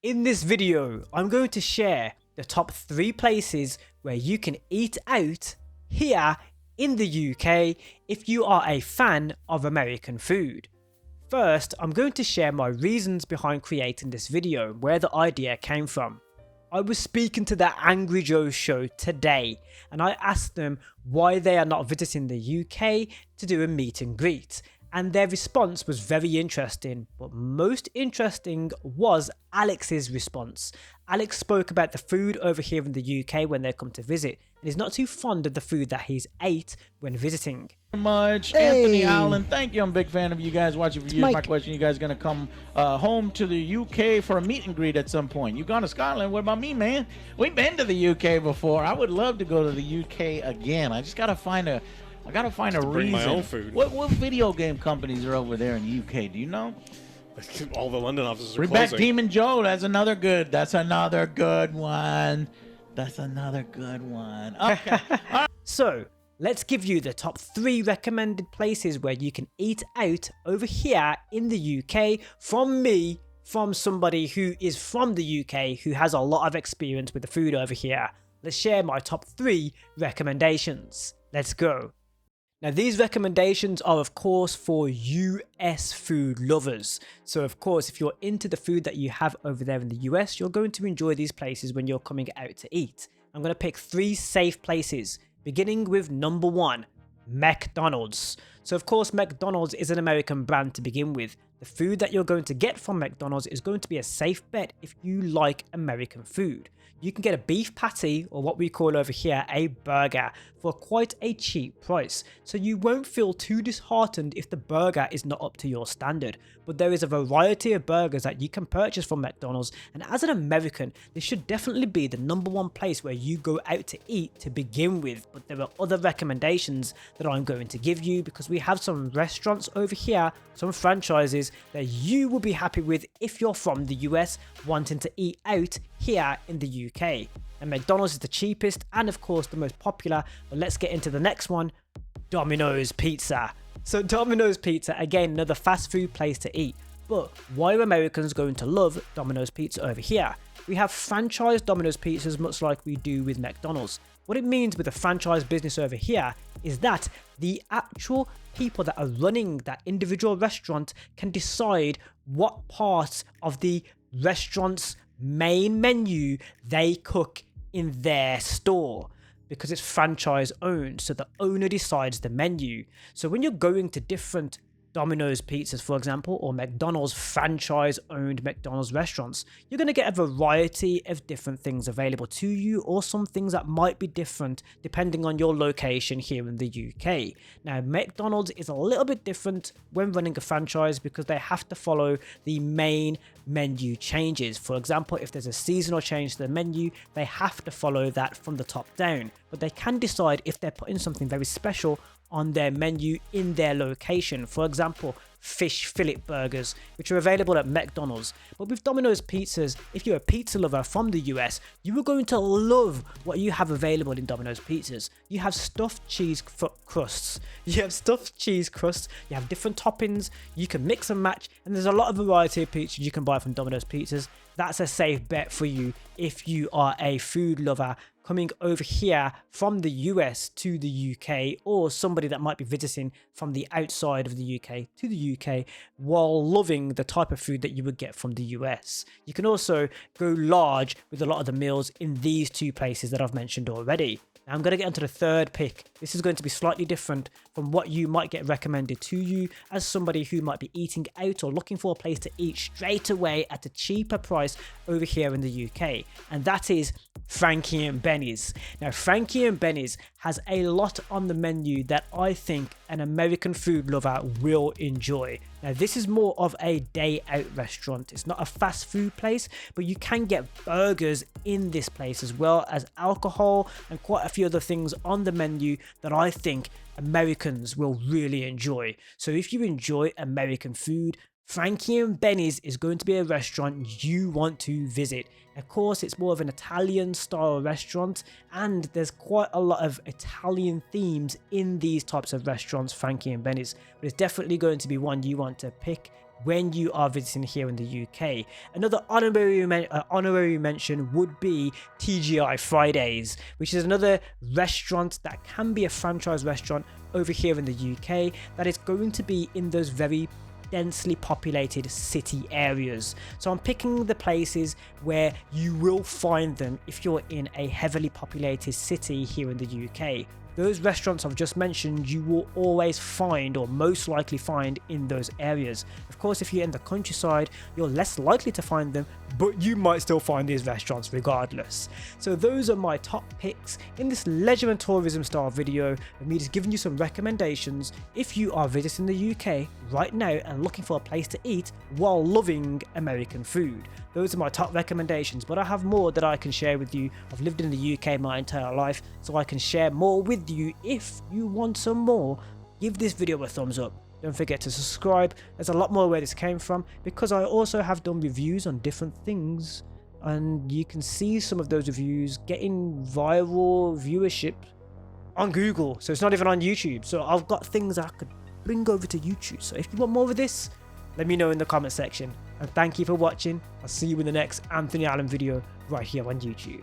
In this video, I'm going to share the top 3 places where you can eat out here in the UK if you are a fan of American food. First, I'm going to share my reasons behind creating this video, where the idea came from. I was speaking to the Angry Joe show today and I asked them why they are not visiting the UK to do a meet and greet. And their response was very interesting, but most interesting was Alex's response. Alex spoke about the food over here in the UK when they come to visit, and he's not too fond of the food that he's ate when visiting. Much. Hey. Anthony Allen, thank you. I'm a big fan of you guys watching for years. Mike. My question, you guys gonna come home to the UK for a meet and greet at some point? You gone to Scotland? What about me, man? We've been to the UK before. I would love to go to the UK again. I just gotta find a reason. Bring my own food. What video game companies are over there in the UK? Do you know? All the London offices are Bring back closing. Demon Joe. That's another good one. That's another good one. Okay. So, let's give you the top 3 recommended places where you can eat out over here in the UK from me, from somebody who is from the UK who has a lot of experience with the food over here. Let's share my top 3 recommendations. Let's go. Now, these recommendations are of course for US food lovers. So of course, if you're into the food that you have over there in the US, you're going to enjoy these places when you're coming out to eat. I'm going to pick 3 safe places, beginning with number 1, McDonald's. So of course, McDonald's is an American brand to begin with. The food that you're going to get from McDonald's is going to be a safe bet if you like American food. You can get a beef patty, or what we call over here a burger, for quite a cheap price, so you won't feel too disheartened if the burger is not up to your standard. But there is a variety of burgers that you can purchase from McDonald's, and as an American, this should definitely be the number 1 place where you go out to eat to begin with. But there are other recommendations that I'm going to give you, because we have some restaurants over here, some franchises that you will be happy with if you're from the US wanting to eat out here in the UK. And McDonald's is the cheapest and of course the most popular, but let's get into the next one, Domino's Pizza. So Domino's Pizza, again, another fast food place to eat. But why are Americans going to love Domino's Pizza over here? We have franchise Domino's Pizzas much like we do with McDonald's. What it means with a franchise business over here is that the actual people that are running that individual restaurant can decide what part of the restaurant's main menu they cook in their store, because it's franchise owned, so the owner decides the menu. So when you're going to different Domino's Pizzas, for example, or McDonald's franchise owned McDonald's restaurants, you're going to get a variety of different things available to you, or some things that might be different depending on your location here in the UK. Now, McDonald's is a little bit different when running a franchise because they have to follow the main menu changes. For example, if there's a seasonal change to the menu, they have to follow that from the top down, but they can decide if they're putting something very special on their menu in their location. For example, fish fillet burgers, which are available at McDonald's. But with Domino's Pizzas, if you're a pizza lover from the US, you are going to love what you have available in Domino's Pizzas. You have stuffed cheese crusts. You have stuffed cheese crusts. You have different toppings. You can mix and match, and there's a lot of variety of pizzas you can buy from Domino's Pizzas. That's a safe bet for you if you are a food lover coming over here from the US to the UK, or somebody that might be visiting from the outside of the UK to the UK while loving the type of food that you would get from the US. You can also go large with a lot of the meals in these 2 places that I've mentioned already. Now I'm going to get onto the third pick. This is going to be slightly different from what you might get recommended to you as somebody who might be eating out or looking for a place to eat straight away at a cheaper price over here in the UK. And that is Frankie and Benny's. Now, Frankie and Benny's has a lot on the menu that I think an American food lover will enjoy. Now, this is more of a day out restaurant. It's not a fast food place, but you can get burgers in this place as well as alcohol and quite a few other things on the menu that I think Americans will really enjoy. So if you enjoy American food, Frankie and Benny's is going to be a restaurant you want to visit. Of course, it's more of an Italian style restaurant, and there's quite a lot of Italian themes in these types of restaurants, Frankie and Benny's, but it's definitely going to be one you want to pick when you are visiting here in the UK. Another honorary mention would be TGI Fridays, which is another restaurant that can be a franchise restaurant over here in the UK that is going to be in those very densely populated city areas. So I'm picking the places where you will find them if you're in a heavily populated city here in the UK. Those restaurants I've just mentioned, you will always find, or most likely find, in those areas. Of course, if you're in the countryside, you're less likely to find them, but you might still find these restaurants regardless. So those are my top picks in this leisure and tourism style video of me just giving you some recommendations if you are visiting the UK right now and looking for a place to eat while loving American food. Those are my top recommendations, but I have more that I can share with you. I've lived in the UK my entire life, so I can share more with you. If you want some more, give this video a thumbs up. Don't forget to subscribe. There's a lot more where this came from, because I also have done reviews on different things, and you can see some of those reviews getting viral viewership on Google, so it's not even on YouTube. So I've got things I could bring over to YouTube. So if you want more of this, let me know in the comment section. And thank you for watching. I'll see you in the next Anthony Allen video right here on YouTube.